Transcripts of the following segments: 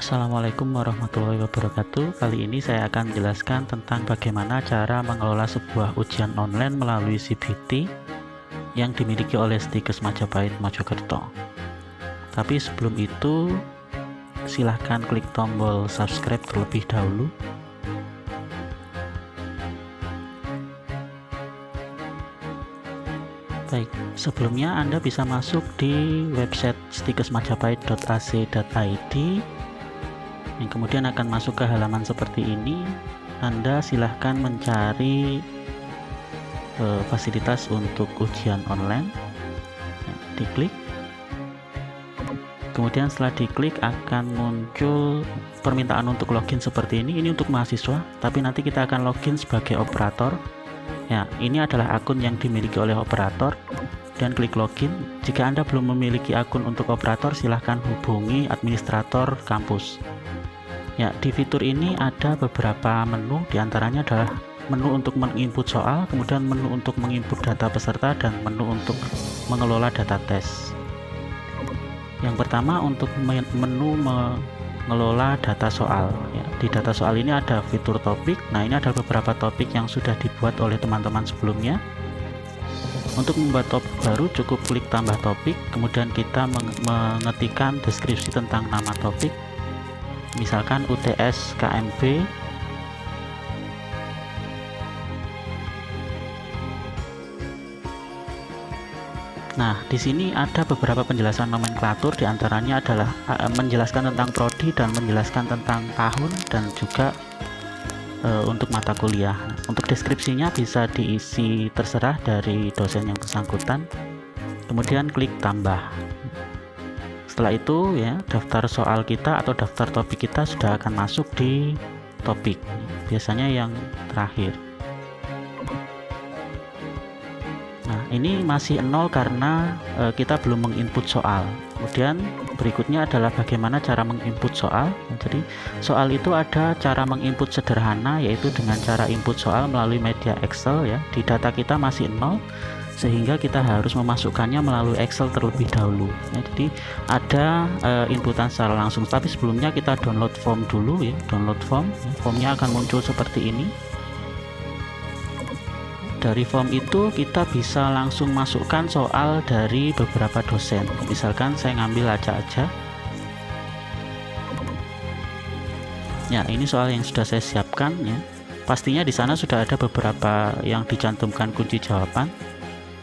Assalamualaikum warahmatullahi wabarakatuh. Kali ini saya akan menjelaskan tentang bagaimana cara mengelola sebuah ujian online melalui CBT yang dimiliki oleh Stikes Majapahit Mojokerto. Tapi sebelum itu, silahkan klik tombol subscribe terlebih dahulu. Baik, sebelumnya Anda bisa masuk di website stikesmajapahit.ac.id yang kemudian akan masuk ke halaman seperti ini. Anda silahkan mencari fasilitas untuk ujian online, diklik. Kemudian setelah diklik akan muncul permintaan untuk login seperti ini. Ini untuk mahasiswa, tapi nanti kita akan login sebagai operator. Ya, ini adalah akun yang dimiliki oleh operator, dan klik login. Jika Anda belum memiliki akun untuk operator, silahkan hubungi administrator kampus. Ya, di fitur ini ada beberapa menu, diantaranya adalah menu untuk menginput soal, kemudian menu untuk menginput data peserta, dan menu untuk mengelola data tes. Yang pertama untuk menu mengelola data soal. Ya, di data soal ini ada fitur topik. Nah, ini ada beberapa topik yang sudah dibuat oleh teman-teman sebelumnya. Untuk membuat topik baru cukup klik tambah topik, kemudian kita mengetikkan deskripsi tentang nama topik. Misalkan UTS KMB. Nah, di sini ada beberapa penjelasan nomenklatur, diantaranya adalah menjelaskan tentang prodi dan menjelaskan tentang tahun dan juga untuk mata kuliah. Untuk deskripsinya bisa diisi terserah dari dosen yang bersangkutan. Kemudian klik tambah. Setelah itu ya, daftar soal kita atau daftar topik kita sudah akan masuk di topik, biasanya yang terakhir. Nah, ini masih 0 karena kita belum menginput soal. Kemudian berikutnya adalah bagaimana cara menginput soal. Jadi soal itu ada cara menginput sederhana, yaitu dengan cara input soal melalui media Excel. Ya, di data kita masih 0, sehingga kita harus memasukkannya melalui Excel terlebih dahulu. Ya, jadi ada inputan secara langsung, tapi sebelumnya kita download form dulu ya. Download form, formnya akan muncul seperti ini. Dari form itu kita bisa langsung masukkan soal dari beberapa dosen. Misalkan saya ngambil acak-acak. Ya, ini soal yang sudah saya siapkan ya. Pastinya di sana sudah ada beberapa yang dicantumkan kunci jawaban.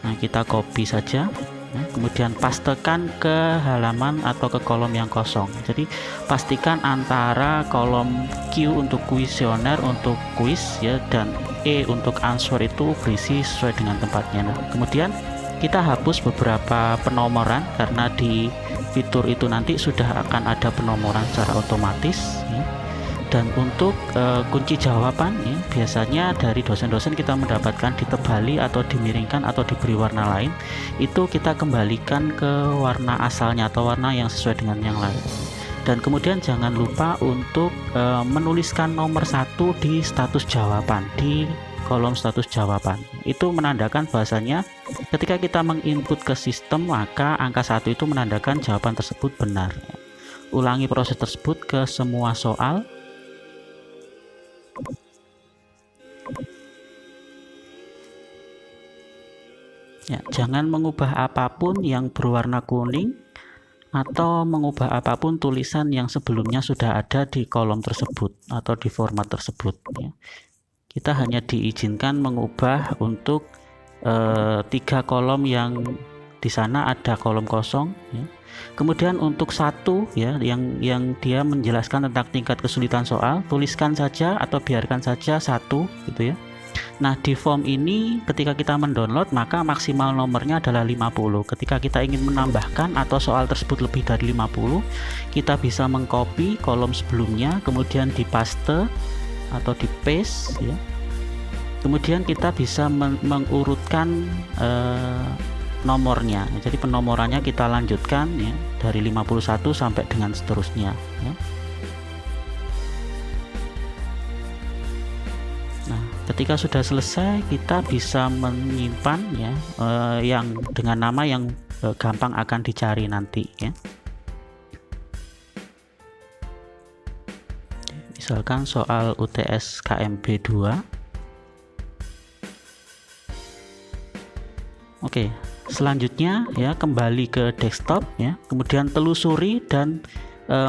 Nah, kita copy saja, ya, kemudian pastekan ke halaman atau ke kolom yang kosong. Jadi pastikan antara kolom Q untuk kuesioner untuk kuis ya, dan E untuk answer itu berisi sesuai dengan tempatnya. Nah, kemudian kita hapus beberapa penomoran karena di fitur itu nanti sudah akan ada penomoran secara otomatis ya. Dan untuk kunci jawaban ya, biasanya dari dosen-dosen kita mendapatkan ditebali atau dimiringkan atau diberi warna lain. Itu kita kembalikan ke warna asalnya atau warna yang sesuai dengan yang lain. Dan kemudian jangan lupa untuk menuliskan nomor 1 di status jawaban, di kolom status jawaban. Itu menandakan bahasanya ketika kita menginput ke sistem, maka angka 1 itu menandakan jawaban tersebut benar. Ulangi proses tersebut ke semua soal. Ya, jangan mengubah apapun yang berwarna kuning atau mengubah apapun tulisan yang sebelumnya sudah ada di kolom tersebut atau di format tersebut ya. Kita hanya diizinkan mengubah untuk 3 kolom yang di sana ada kolom kosong ya. Kemudian untuk 1 ya, yang dia menjelaskan tentang tingkat kesulitan soal, tuliskan saja atau biarkan saja 1 gitu ya. Nah, di form ini ketika kita mendownload maka maksimal nomornya adalah 50. Ketika kita ingin menambahkan atau soal tersebut lebih dari 50, kita bisa mengcopy kolom sebelumnya, kemudian dipaste atau di paste ya. Kemudian kita bisa mengurutkan nomornya. Jadi penomorannya kita lanjutkan ya, dari 51 sampai dengan seterusnya ya. Ketika sudah selesai, kita bisa menyimpan ya, yang dengan nama yang gampang akan dicari nanti ya. misalkan soal UTS KMB 2. Oke, selanjutnya ya kembali ke desktop ya, kemudian telusuri dan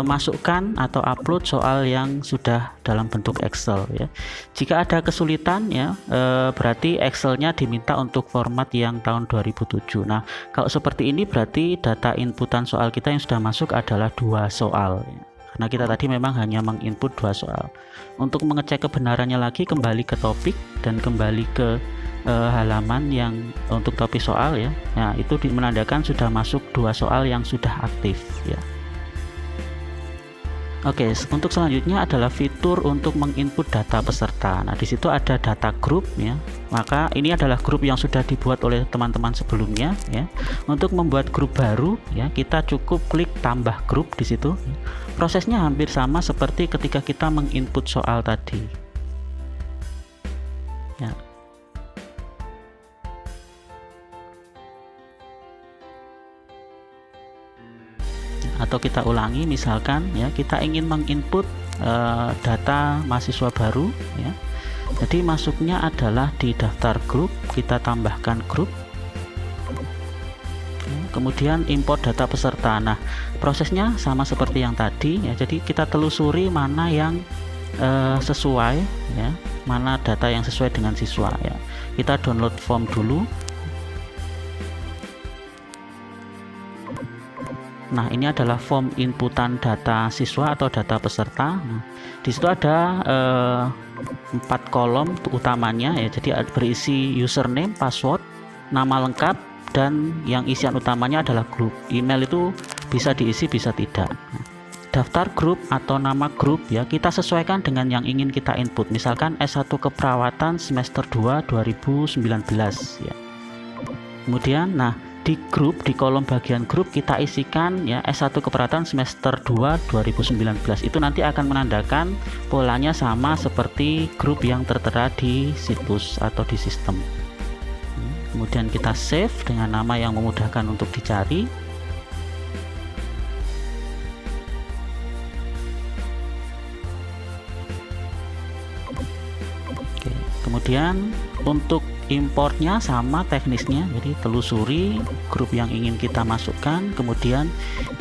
masukkan atau upload soal yang sudah dalam bentuk Excel ya. Jika ada kesulitan ya, berarti Excelnya diminta untuk format yang tahun 2007. Nah, kalau seperti ini berarti data inputan soal kita yang sudah masuk adalah 2 soal ya. Karena kita tadi memang hanya menginput 2 soal. Untuk mengecek kebenarannya lagi, kembali ke topik dan kembali ke halaman yang untuk topik soal ya. Nah, itu menandakan sudah masuk 2 soal yang sudah aktif ya. Oke, untuk selanjutnya adalah fitur untuk menginput data peserta. Nah, di situ ada data grup ya. Maka ini adalah grup yang sudah dibuat oleh teman-teman sebelumnya ya. Untuk membuat grup baru ya, kita cukup klik tambah grup di situ. Prosesnya hampir sama seperti ketika kita menginput soal tadi. Ya. Atau kita ulangi, misalkan ya kita ingin menginput data mahasiswa baru ya. Jadi masuknya adalah di daftar grup, kita tambahkan grup ya, kemudian import data peserta. Nah, prosesnya sama seperti yang tadi ya. Jadi kita telusuri mana yang sesuai ya, mana data yang sesuai dengan siswa ya. Kita download form dulu. Nah, ini adalah form inputan data siswa atau data peserta. Nah, di situ ada 4 kolom utamanya ya. Jadi berisi username, password, nama lengkap, dan yang isian utamanya adalah grup. Email itu bisa diisi, bisa tidak. Nah, daftar grup atau nama grup ya, kita sesuaikan dengan yang ingin kita input. Misalkan S1 Keperawatan semester 2 2019 ya. Kemudian nah, di grup, di kolom bagian grup kita isikan ya S1 Keperawatan semester 2 2019. Itu nanti akan menandakan polanya sama seperti grup yang tertera di situs atau di sistem. Kemudian kita save dengan nama yang memudahkan untuk dicari. Oke, kemudian untuk importnya sama teknisnya, jadi telusuri grup yang ingin kita masukkan, kemudian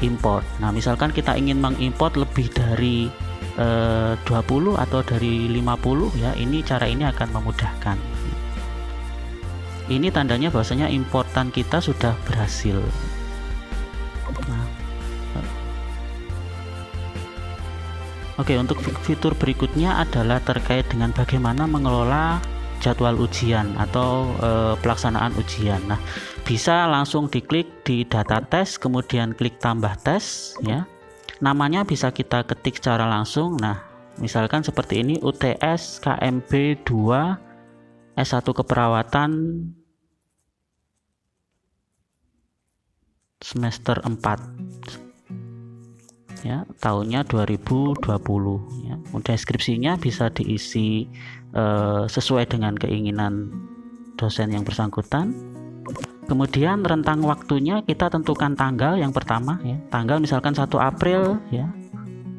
import. Nah, misalkan kita ingin mengimport lebih dari 20 atau dari 50 ya, ini cara ini akan memudahkan. Ini tandanya bahwasanya importan kita sudah berhasil. Nah, oke, untuk fitur berikutnya adalah terkait dengan bagaimana mengelola jadwal ujian atau pelaksanaan ujian. Nah, bisa langsung diklik di data tes, kemudian klik tambah tes ya. Namanya bisa kita ketik secara langsung. Nah, misalkan seperti ini, UTS KMB 2 S1 Keperawatan semester 4 ya, tahunnya 2020 ya. Deskripsinya bisa diisi sesuai dengan keinginan dosen yang bersangkutan. Kemudian rentang waktunya kita tentukan tanggal yang pertama ya, tanggal misalkan 1 April ya,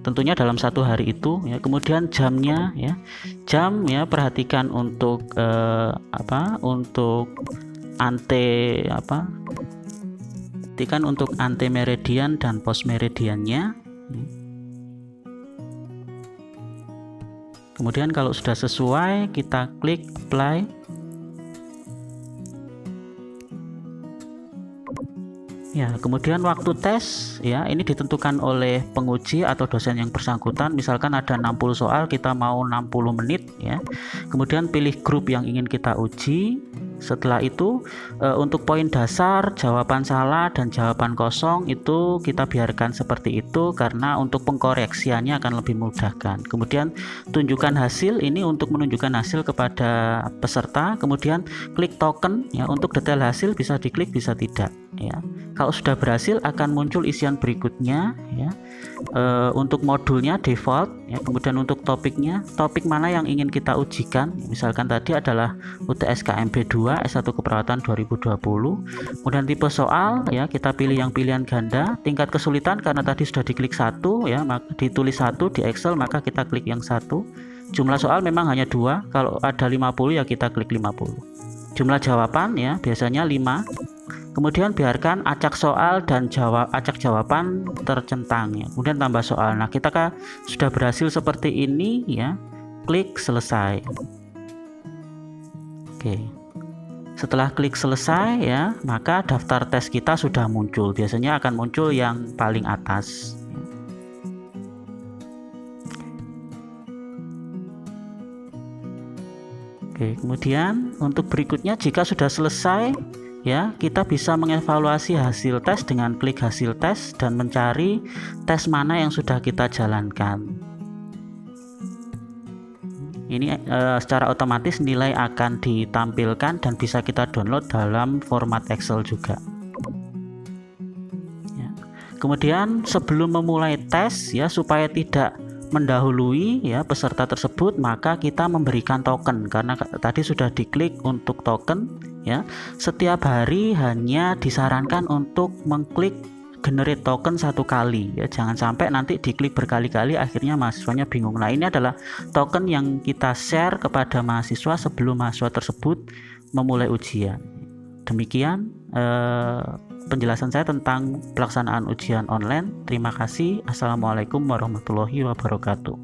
tentunya dalam 1 hari itu ya. Kemudian jamnya ya, jam ya, perhatikan untuk untuk ante meridian dan post meridiannya. Kemudian kalau sudah sesuai, kita klik apply. Ya, kemudian waktu tes ya, ini ditentukan oleh penguji atau dosen yang bersangkutan. Misalkan ada 60 soal, kita mau 60 menit ya. Kemudian pilih grup yang ingin kita uji. Setelah itu untuk poin dasar, jawaban salah dan jawaban kosong itu kita biarkan seperti itu, karena untuk pengkoreksiannya akan lebih memudahkan. Kemudian tunjukkan hasil, ini untuk menunjukkan hasil kepada peserta. Kemudian klik token ya, untuk detail hasil bisa diklik bisa tidak. ya. Kalau sudah berhasil akan muncul isian berikutnya ya. Untuk modulnya default ya, kemudian untuk topiknya, topik mana yang ingin kita ujikan, misalkan tadi adalah UTS KMB 2 S1 Keperawatan 2020. Kemudian tipe soal ya, kita pilih yang pilihan ganda. Tingkat kesulitan karena tadi sudah diklik 1 ya, maka ditulis 1 di Excel, maka kita klik yang 1. Jumlah soal memang hanya 2, kalau ada 50 ya kita klik 50. Jumlah jawaban ya biasanya 5. Kemudian biarkan acak soal dan acak jawaban tercentang ya. Kemudian tambah soal. Nah, kita sudah berhasil seperti ini ya. Klik selesai. Oke. Setelah klik selesai ya, maka daftar tes kita sudah muncul. Biasanya akan muncul yang paling atas. Oke, kemudian untuk berikutnya jika sudah selesai ya, kita bisa mengevaluasi hasil tes dengan klik hasil tes dan mencari tes mana yang sudah kita jalankan. Ini secara otomatis nilai akan ditampilkan dan bisa kita download dalam format Excel juga. Ya. Kemudian sebelum memulai tes ya, supaya tidak mendahului ya peserta tersebut, maka kita memberikan token karena tadi sudah diklik untuk token ya. Setiap hari hanya disarankan untuk mengklik generate token 1 kali ya, jangan sampai nanti diklik berkali-kali akhirnya mahasiswanya bingung. Nah, ini adalah token yang kita share kepada mahasiswa sebelum mahasiswa tersebut memulai ujian. Demikian penjelasan saya tentang pelaksanaan ujian online. Terima kasih. Assalamualaikum warahmatullahi wabarakatuh.